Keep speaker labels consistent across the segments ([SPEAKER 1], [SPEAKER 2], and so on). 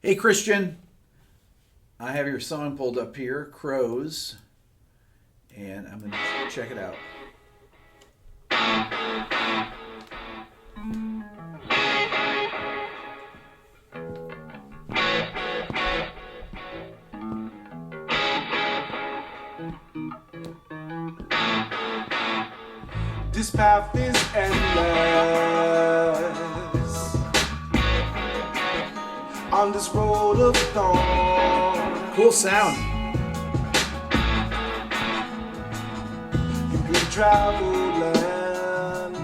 [SPEAKER 1] Hey, Christian, I have your song pulled up here, Crows, and I'm going to check it out.
[SPEAKER 2] This path is endless on this road of thorns.
[SPEAKER 1] Cool sound.
[SPEAKER 2] You could travel land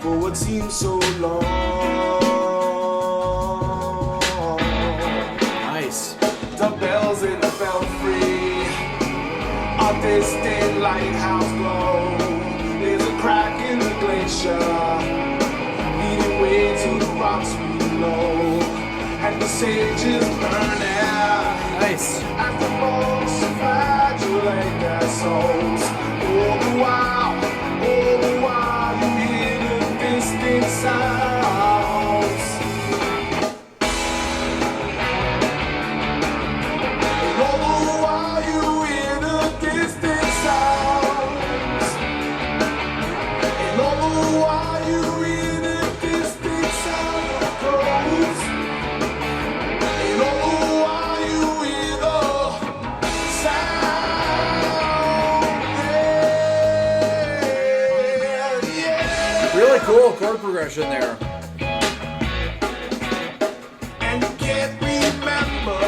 [SPEAKER 2] for what seems so long.
[SPEAKER 1] Nice.
[SPEAKER 2] The bells in the belfry of this distant lighthouse glow. There's a crack in the glacier, leading way to the rocks below. And the sages burning,
[SPEAKER 1] Nice.
[SPEAKER 2] as the monks flagellate their souls. All the while, you hear the distant sounds. And all the while, you hear the distant sounds. And all the while, you hear the distant sound of crows. And all the while, you hear the sound. Yeah.
[SPEAKER 1] Really cool chord progression there.
[SPEAKER 2] And you can't remember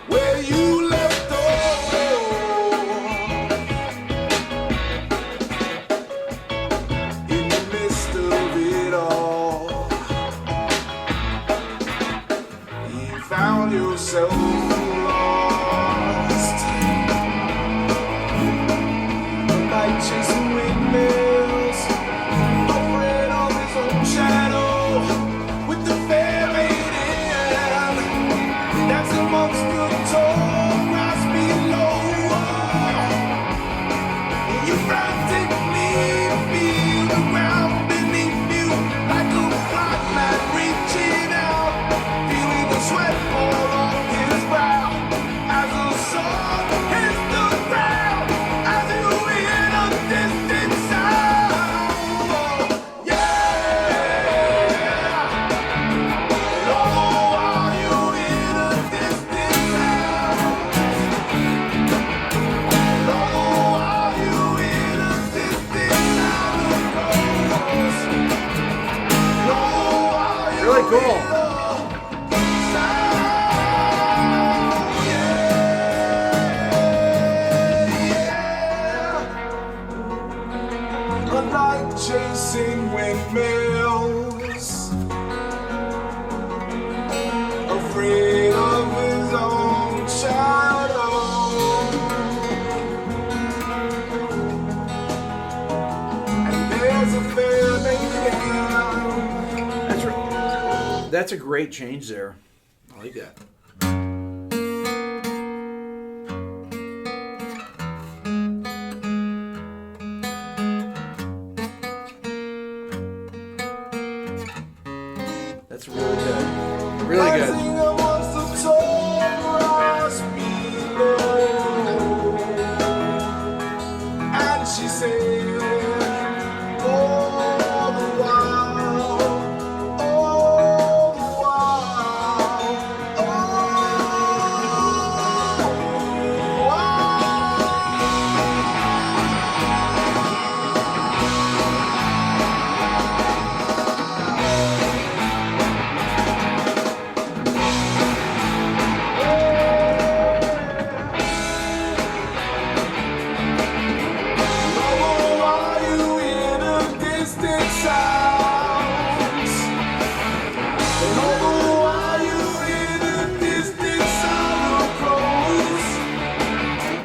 [SPEAKER 2] where you left off. In the midst of it all, you found yourself lost. Like chasing windmills, afraid of his own shadow, with the fair maiden that's amongst the tall grass below. You frantically feel the ground beneath you, like a black man reaching out, feeling the sweat fall off his brow as the sun hits the ground, as you hear the distant sound. Yeah. And all the while you hear the distant sound. And all the while you hear the distant sound of crows. And all the while you
[SPEAKER 1] Really cool.
[SPEAKER 2] hear the sound. Yeah. A night chasing windmills, afraid of his own shadow. And there's a fair maiden.
[SPEAKER 1] That's a great change there. I like that. That's really good. Really good.
[SPEAKER 2] Rising amongst the tall grass below. And she said, all the while, all the while, all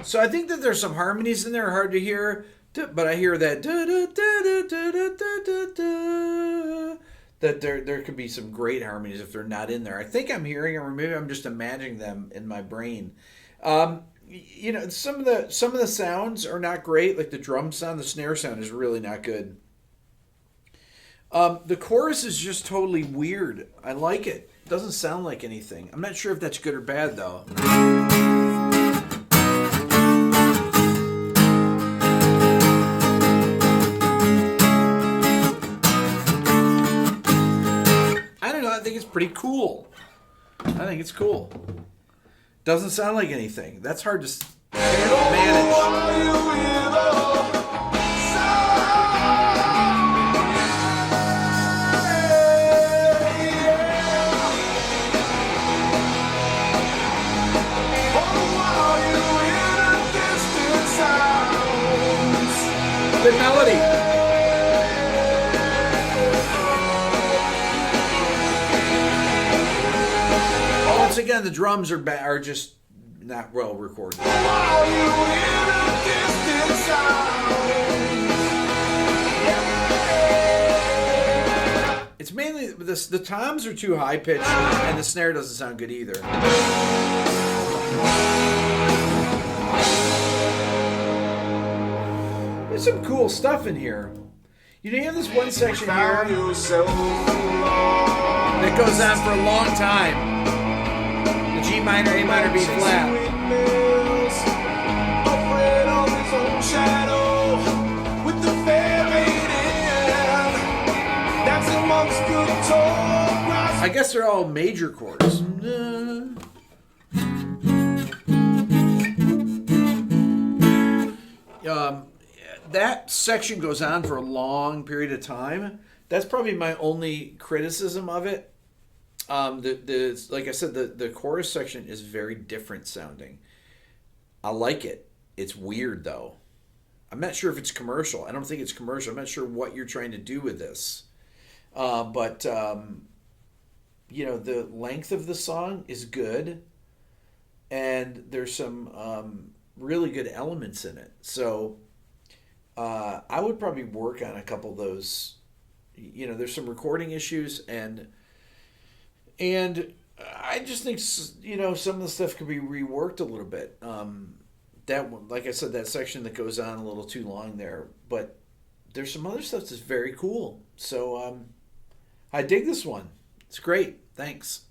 [SPEAKER 1] So I think that there's some harmonies in there hard to hear, but I hear that that there could be some great harmonies if they're not in there. I think I'm hearing them, or maybe I'm just imagining them in my brain. Some of the sounds are not great, like the drum sound, the snare sound is really not good. The chorus is just totally weird. I like it. It doesn't sound like anything. I'm not sure if that's good or bad though. I don't know. I think it's pretty cool. I think it's cool. Doesn't sound like anything. That's hard to manage. Good melody. Once again, the drums are just not well recorded. It's mainly the toms are too high pitched, and the snare doesn't sound good either. There's some cool stuff in here. You have this one section here that goes on for a long time. The G minor, A minor, B flat. I guess they're all major chords. That section goes on for a long period of time. That's probably my only criticism of it. Like I said, the chorus section is very different sounding. I like it. It's weird though. I'm not sure if it's commercial. I don't think it's commercial. I'm not sure what you're trying to do with this. But the length of the song is good, and there's some really good elements in it. So I would probably work on a couple of those. There's some recording issues, and I just think some of the stuff could be reworked a little bit. That one, like I said, that section that goes on a little too long there, but there's some other stuff that's very cool. So I dig this one. It's great. Thanks.